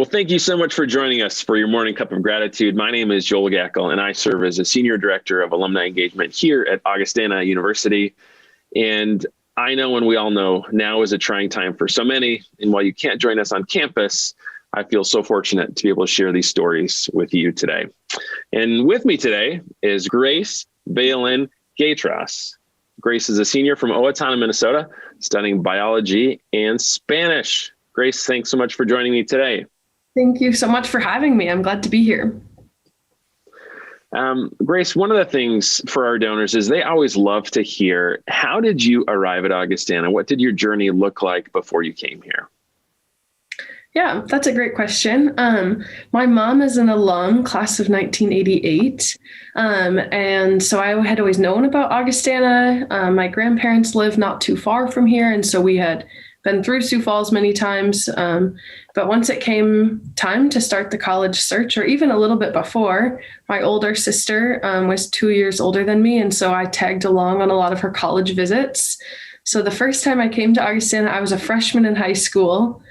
Thank you so much for joining us for your morning cup of gratitude. My name is Joel Gackle, and I serve as a Senior Director of Alumni Engagement here at Augustana University. And I know, and we all know, now is a trying time for so many. And while you can't join us on campus, I feel so fortunate to be able to share these stories with you today. And with me today is Grace Valen Gatrost. Grace is a senior from Owatonna, Minnesota, studying biology and Spanish. Grace, thanks so much for joining me today. Thank you so much for having me. I'm glad to be here. Grace, one of the things for our donors is they always love to hear, how did you arrive at Augustana? What did your journey look like before you came here? Yeah, that's a great question. My mom is an alum, class of 1988. And so I had always known about Augustana. My grandparents live not too far from here. And so we had been through Sioux Falls many times. But once it came time to start the college search, or even a little bit before, my older sister was 2 years older than me. And so I tagged along on a lot of her college visits. So the first time I came to Augustana, I was a freshman in high school.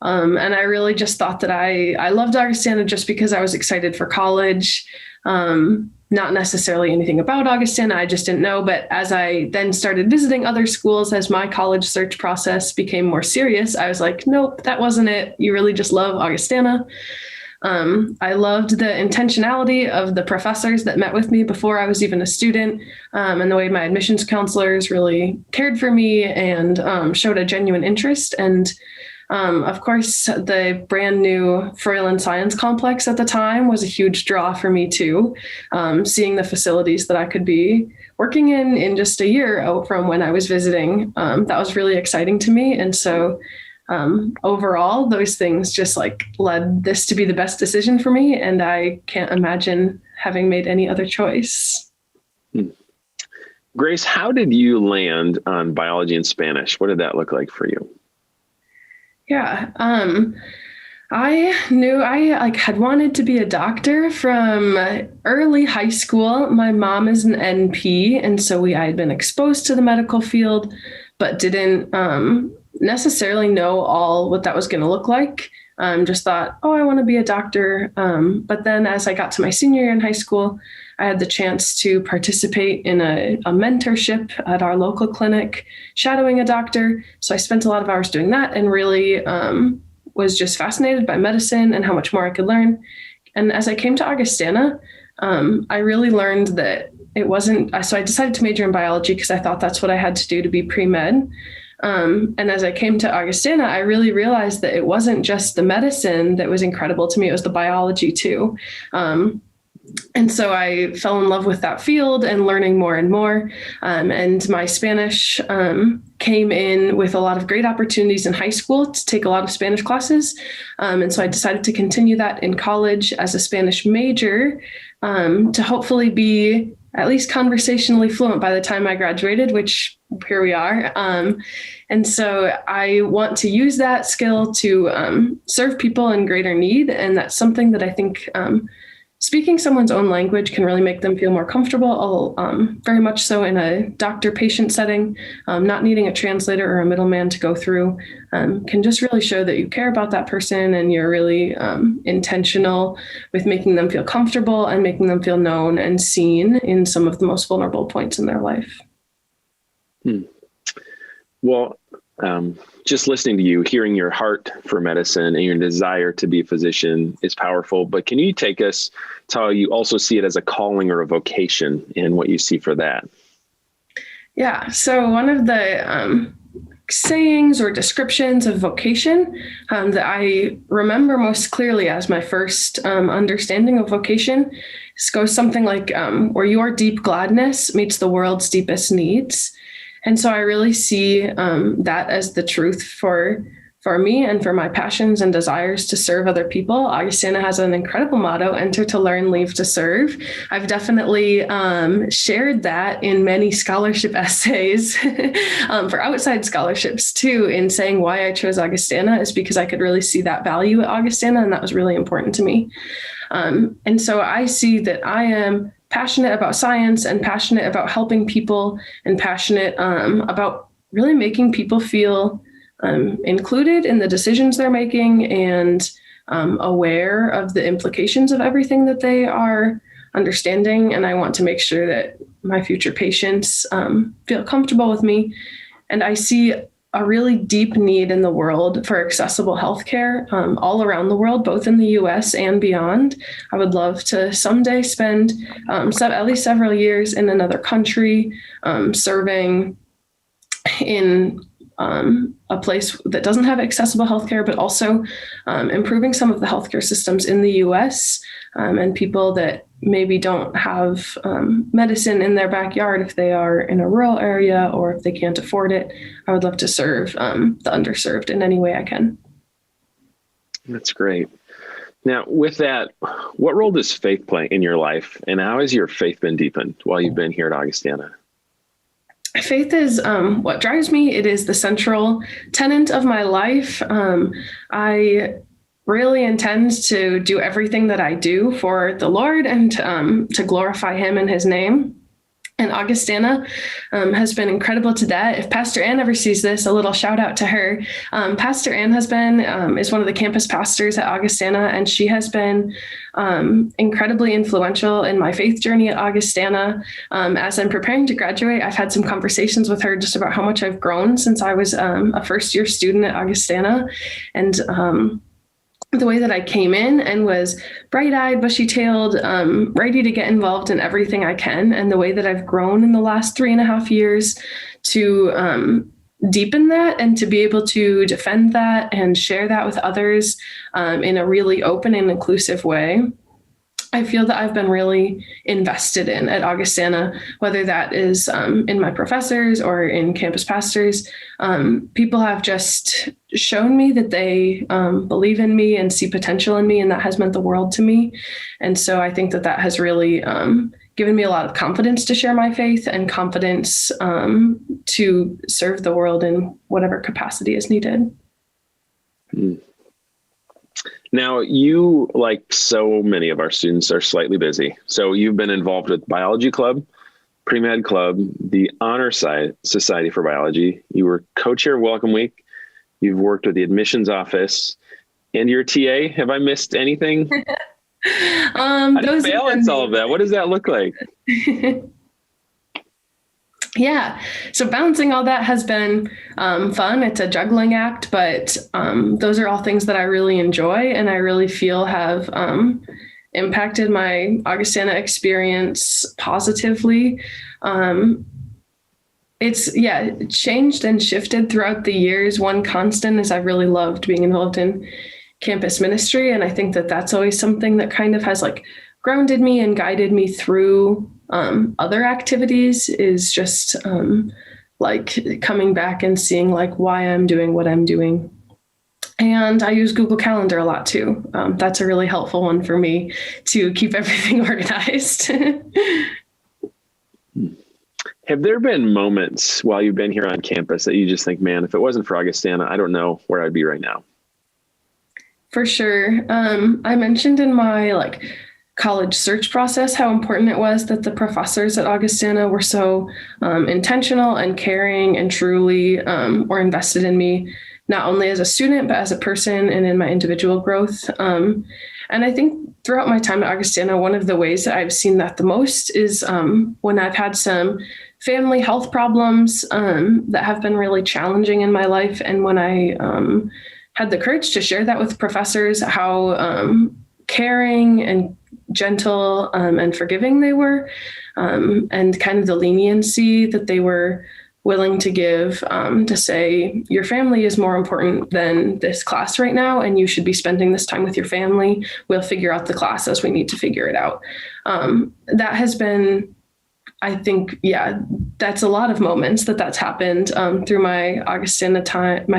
And I really just thought that I loved Augustana just because I was excited for college. Not necessarily anything about Augustana, I just didn't know. But as I then started visiting other schools, as my college search process became more serious, I was like, nope, that wasn't it. You really just love Augustana. I loved the intentionality of the professors that met with me before I was even a student, and the way my admissions counselors really cared for me and showed a genuine interest. And of course, the brand new Fralin Science Complex at the time was a huge draw for me too. Seeing the facilities that I could be working in just a year from when I was visiting, that was really exciting to me. And so overall, those things just led this to be the best decision for me. And I can't imagine having made any other choice. Grace, how did you land on biology and Spanish? What did that look like for you? Yeah, I knew I had wanted to be a doctor from early high school. My mom is an NP, and so I had been exposed to the medical field, but didn't necessarily know all what that was going to look like. Just thought, I want to be a doctor. But then as I got to my senior year in high school, I had the chance to participate in a mentorship at our local clinic, shadowing a doctor. So I spent a lot of hours doing that and really was just fascinated by medicine and how much more I could learn. And as I came to Augustana, I really learned that it wasn't, so I decided to major in biology because I thought that's what I had to do to be pre-med. And as I came to Augustana, I really realized that it wasn't just the medicine that was incredible to me, it was the biology too. And so I fell in love with that field and learning more and more. And my Spanish came in with a lot of great opportunities in high school to take a lot of Spanish classes. And so I decided to continue that in college as a Spanish major to hopefully be at least conversationally fluent by the time I graduated, which here we are. And so I want to use that skill to serve people in greater need. And that's something that I think speaking someone's own language can really make them feel more comfortable, very much so in a doctor-patient setting. Not needing a translator or a middleman to go through can just really show that you care about that person and you're really intentional with making them feel comfortable and making them feel known and seen in some of the most vulnerable points in their life. Well, just listening to you, hearing your heart for medicine and your desire to be a physician is powerful. But can you take us to how you also see it as a calling or a vocation and what you see for that? Yeah. So one of the sayings or descriptions of vocation that I remember most clearly as my first understanding of vocation goes something like, where your deep gladness meets the world's deepest needs. And so I really see that as the truth for me and for my passions and desires to serve other people. Augustana has an incredible motto, enter to learn, leave to serve. I've definitely shared that in many scholarship essays for outside scholarships too, in saying why I chose Augustana is because I could really see that value at Augustana, and that was really important to me. And so I see that I am passionate about science and passionate about helping people and passionate about really making people feel included in the decisions they're making and aware of the implications of everything that they are understanding. And I want to make sure that my future patients feel comfortable with me. And I see a really deep need in the world for accessible healthcare all around the world, both in the US and beyond. I would love to someday spend at least several years in another country serving in a place that doesn't have accessible healthcare, but also improving some of the healthcare systems in the US and people that maybe don't have medicine in their backyard if they are in a rural area or if they can't afford it. I would love to serve the underserved in any way I can. That's great. Now, with that, what role does faith play in your life, and how has your faith been deepened while you've been here at Augustana? Faith is what drives me. It is the central tenet of my life. I really intend to do everything that I do for the Lord and to glorify Him and His name. And Augustana has been incredible to that. If Pastor Ann ever sees this, a little shout out to her. Pastor Ann is one of the campus pastors at Augustana, and she has been incredibly influential in my faith journey at Augustana. As I'm preparing to graduate, I've had some conversations with her just about how much I've grown since I was a first-year student at Augustana. And the way that I came in and was bright-eyed, bushy-tailed, ready to get involved in everything I can, and the way that I've grown in the last 3.5 years to deepen that and to be able to defend that and share that with others in a really open and inclusive way. I feel that I've been really invested in at Augustana, whether that is in my professors or in campus pastors. People have just shown me that they believe in me and see potential in me, and that has meant the world to me. And so I think that that has really given me a lot of confidence to share my faith and confidence to serve the world in whatever capacity is needed. Mm. Now, you, like so many of our students, are slightly busy. So you've been involved with Biology Club, Pre-Med Club, the Honor Society for Biology. You were co-chair of Welcome Week. You've worked with the admissions office and your TA. Have I missed anything? How do you balance all of that? What does that look like? Yeah. So balancing all that has been fun. It's a juggling act, but those are all things that I really enjoy and I really feel have impacted my Augustana experience positively. It changed and shifted throughout the years. One constant is I really loved being involved in campus ministry. And I think that that's always something that kind of has like grounded me and guided me through other activities, is just like coming back and seeing like why I'm doing what I'm doing. And I use Google Calendar a lot too. That's a really helpful one for me to keep everything organized. Have there been moments while you've been here on campus that you just think, man, if it wasn't for Augustana, I don't know where I'd be right now? For sure. I mentioned in my college search process how important it was that the professors at Augustana were so intentional and caring and truly were invested in me, not only as a student, but as a person and in my individual growth. And I think throughout my time at Augustana, one of the ways that I've seen that the most is when I've had some family health problems that have been really challenging in my life. And when I had the courage to share that with professors, how caring and gentle and forgiving they were, and kind of the leniency that they were willing to give to say, your family is more important than this class right now, and you should be spending this time with your family. We'll figure out the class as we need to figure it out. That has been, I think, that's a lot of moments that's happened through my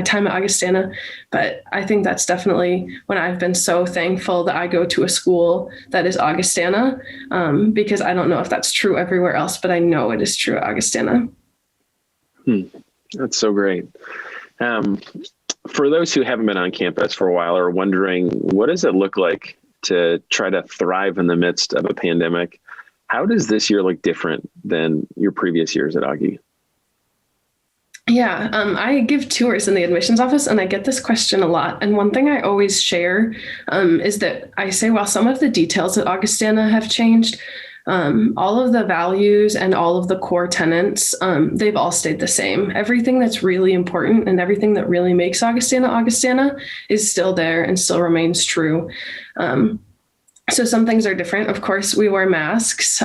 time at Augustana. But I think that's definitely when I've been so thankful that I go to a school that is Augustana, because I don't know if that's true everywhere else, but I know it is true at Augustana. That's so great. For those who haven't been on campus for a while or wondering, what does it look like to try to thrive in the midst of a pandemic? How does this year look different than your previous years at Augie? Yeah, I give tours in the admissions office and I get this question a lot. And one thing I always share is that I say, while some of the details at Augustana have changed, all of the values and all of the core tenets, they've all stayed the same. Everything that's really important and everything that really makes Augustana Augustana is still there and still remains true. So some things are different. Of course, we wear masks.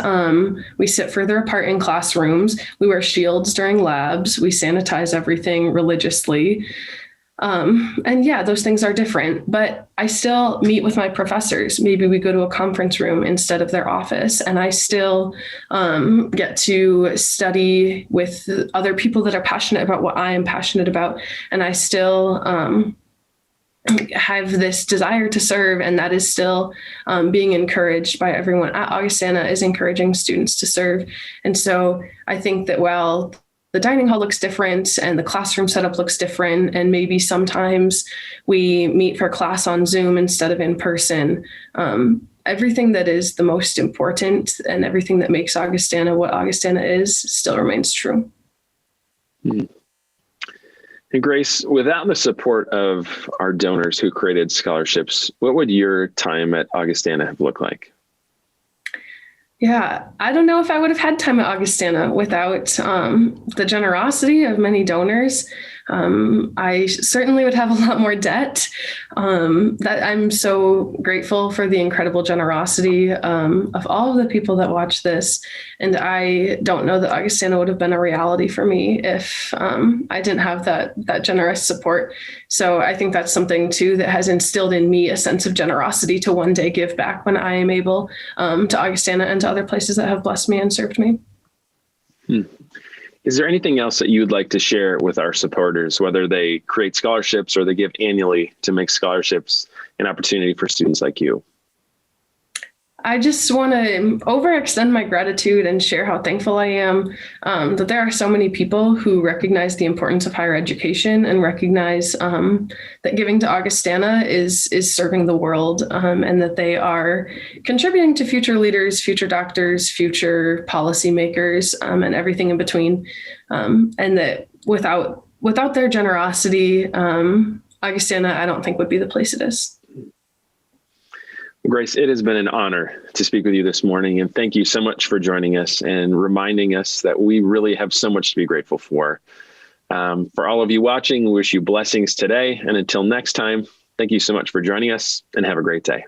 We sit further apart in classrooms. We wear shields during labs. We sanitize everything religiously. And yeah, those things are different, but I still meet with my professors. Maybe we go to a conference room instead of their office, and I still get to study with other people that are passionate about what I am passionate about. And I still have this desire to serve, and that is still being encouraged by everyone at Augustana, is encouraging students to serve. And so I think that while the dining hall looks different and the classroom setup looks different, and maybe sometimes we meet for class on Zoom instead of in person, everything that is the most important and everything that makes Augustana what Augustana is still remains true. Mm. And Grace, without the support of our donors who created scholarships, what would your time at Augustana have looked like? Yeah, I don't know if I would have had time at Augustana without the generosity of many donors. I certainly would have a lot more debt. That I'm so grateful for the incredible generosity of all of the people that watch this. And I don't know that Augustana would have been a reality for me if I didn't have that generous support. So I think that's something too that has instilled in me a sense of generosity to one day give back when I am able to Augustana and to other places that have blessed me and served me. Is there anything else that you'd like to share with our supporters, whether they create scholarships or they give annually to make scholarships an opportunity for students like you? I just want to overextend my gratitude and share how thankful I am that there are so many people who recognize the importance of higher education and recognize that giving to Augustana is serving the world, and that they are contributing to future leaders, future doctors, future policymakers, and everything in between. And that without their generosity, Augustana, I don't think would be the place it is. Grace, it has been an honor to speak with you this morning, and thank you so much for joining us and reminding us that we really have so much to be grateful for. For all of you watching, we wish you blessings today, and until next time, thank you so much for joining us, and have a great day.